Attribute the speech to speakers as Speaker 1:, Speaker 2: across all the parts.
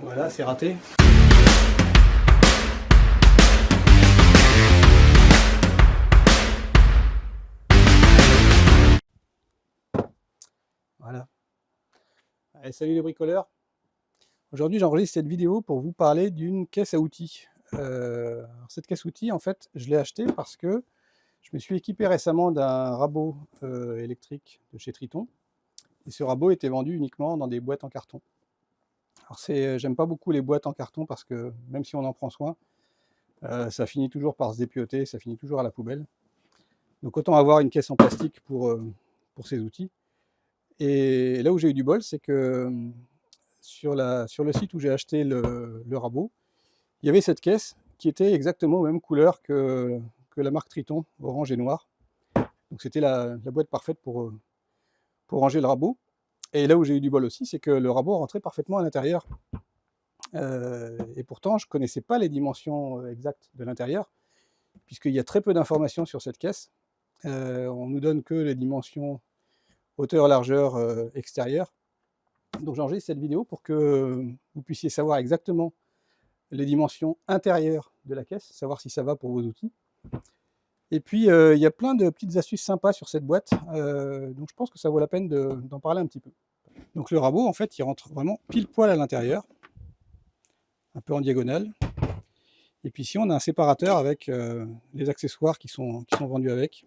Speaker 1: Voilà, c'est raté. Voilà. Allez, salut les bricoleurs. Aujourd'hui, j'enregistre cette vidéo pour vous parler d'une caisse à outils. Cette caisse outils, en fait, je l'ai achetée parce que je me suis équipé récemment d'un rabot électrique de chez Triton. Et ce rabot était vendu uniquement dans des boîtes en carton. Alors j'aime pas beaucoup les boîtes en carton parce que même si on en prend soin, ça finit toujours par se dépioter, ça finit toujours à la poubelle. Donc autant avoir une caisse en plastique pour ces outils. Et là où j'ai eu du bol, c'est que sur le site où j'ai acheté le rabot, il y avait cette caisse qui était exactement aux mêmes couleurs que la marque Triton, orange et noir. Donc c'était la boîte parfaite pour ranger le rabot. Et là où j'ai eu du bol aussi, c'est que le rabot rentrait parfaitement à l'intérieur. Et pourtant, je ne connaissais pas les dimensions exactes de l'intérieur, puisqu'il y a très peu d'informations sur cette caisse. On nous donne que les dimensions hauteur, largeur, extérieure. Donc j'enregistre cette vidéo pour que vous puissiez savoir exactement les dimensions intérieures de la caisse, savoir si ça va pour vos outils. Et puis il y a plein de petites astuces sympas sur cette boîte, donc je pense que ça vaut la peine d'en parler un petit peu. Donc le rabot, en fait, il rentre vraiment pile poil à l'intérieur, un peu en diagonale. Et puis ici, on a un séparateur avec les accessoires qui sont vendus avec.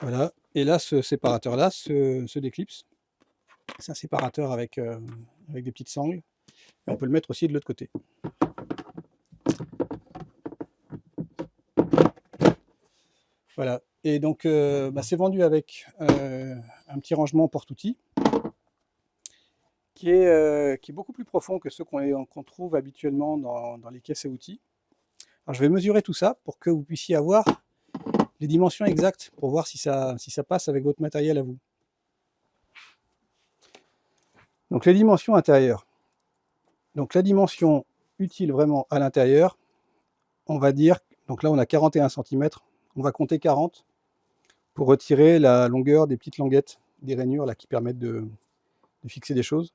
Speaker 1: Voilà, et là, ce séparateur-là se déclipse. C'est un séparateur avec des petites sangles. Et on peut le mettre aussi de l'autre côté. Voilà, et donc c'est vendu avec un petit rangement porte-outils qui est beaucoup plus profond que ceux qu'on trouve habituellement dans les caisses à outils. Alors je vais mesurer tout ça pour que vous puissiez avoir les dimensions exactes pour voir si ça passe avec votre matériel à vous. Donc les dimensions intérieures. Donc la dimension utile vraiment à l'intérieur, on va dire, donc là on a 41 cm, on va compter 40 pour retirer la longueur des petites languettes, des rainures là, qui permettent de fixer des choses.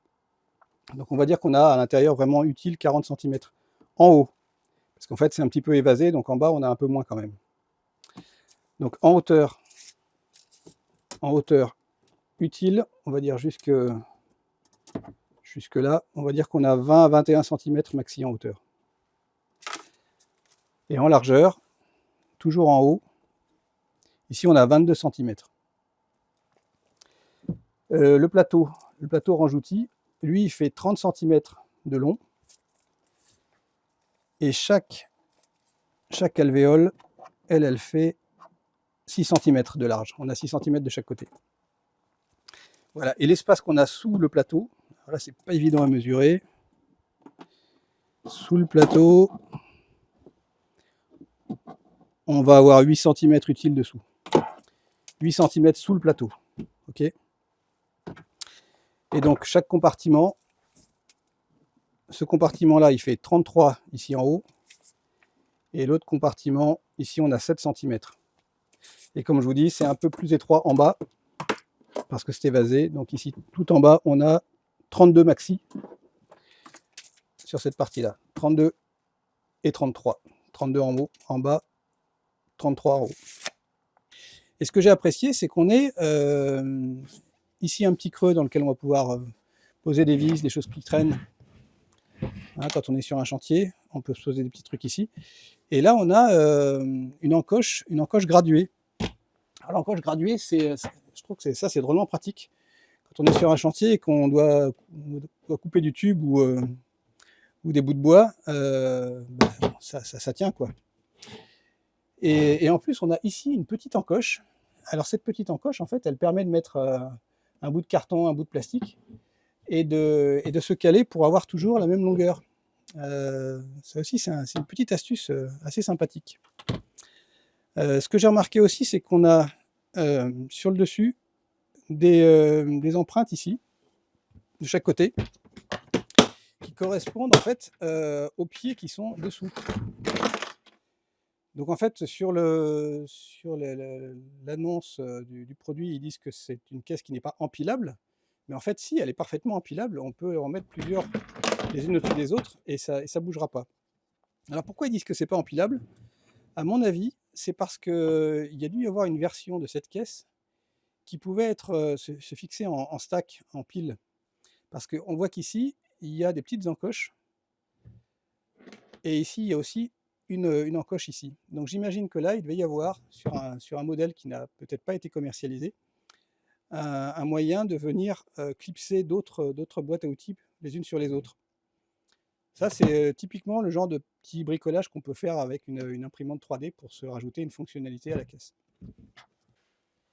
Speaker 1: Donc on va dire qu'on a à l'intérieur vraiment utile 40 cm en haut, parce qu'en fait c'est un petit peu évasé, donc en bas on a un peu moins quand même. Donc en hauteur utile, on va dire jusque là, on va dire qu'on a 20 à 21 cm maxi en hauteur. Et en largeur, toujours en haut, ici on a 22 cm. Le plateau range-outils, lui il fait 30 cm de long, et chaque alvéole, elle fait 6 cm de large. On a 6 cm de chaque côté. Voilà, et l'espace qu'on a sous le plateau, alors là c'est pas évident à mesurer. Sous le plateau, on va avoir 8 cm utiles dessous. 8 cm sous le plateau. Ok. Et donc chaque compartiment, ce compartiment-là, il fait 33 ici en haut. Et l'autre compartiment, ici on a 7 cm. Et comme je vous dis, c'est un peu plus étroit en bas, parce que c'est évasé. Donc ici, tout en bas, on a 32 maxi sur cette partie-là. 32 et 33. 32 en haut, en bas, 33 en haut. Et ce que j'ai apprécié, c'est qu'on est ici un petit creux dans lequel on va pouvoir poser des vis, des choses qui traînent. Hein, quand on est sur un chantier, on peut se poser des petits trucs ici. Et là, on a une encoche graduée. Alors l'encoche graduée, je trouve que c'est drôlement pratique. Quand on est sur un chantier et qu'on doit couper du tube ou des bouts de bois, ça tient quoi. Et en plus, on a ici une petite encoche. Alors cette petite encoche, en fait, elle permet de mettre un bout de carton, un bout de plastique, et de se caler pour avoir toujours la même longueur. Ça aussi, c'est une petite astuce assez sympathique. Ce que j'ai remarqué aussi, c'est qu'on a sur le dessus des empreintes ici, de chaque côté, qui correspondent en fait aux pieds qui sont dessous. Donc en fait, sur l'annonce du produit, ils disent que c'est une caisse qui n'est pas empilable, mais en fait, si, elle est parfaitement empilable. On peut en mettre plusieurs les unes au-dessus des autres et ça ne bougera pas. Alors pourquoi ils disent que c'est pas empilable? À mon avis, c'est parce qu'il y a dû y avoir une version de cette caisse qui pouvait être, se fixer en stack, en pile. Parce qu'on voit qu'ici, il y a des petites encoches et ici, il y a aussi une encoche ici. Donc j'imagine que là, il devait y avoir, sur un modèle qui n'a peut-être pas été commercialisé, un moyen de venir clipser d'autres boîtes à outils les unes sur les autres. Ça, c'est typiquement le genre de petit bricolage qu'on peut faire avec une imprimante 3D pour se rajouter une fonctionnalité à la caisse.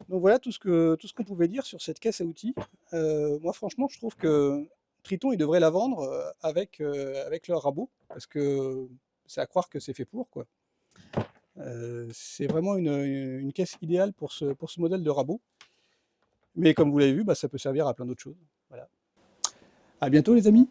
Speaker 1: Donc voilà tout ce qu'on pouvait dire sur cette caisse à outils. Moi, franchement, je trouve que Triton, ils devraient la vendre avec leur rabot, parce que c'est à croire que c'est fait pour, quoi. C'est vraiment une caisse idéale pour ce modèle de rabot. Mais comme vous l'avez vu, bah, ça peut servir à plein d'autres choses. Voilà. À bientôt les amis.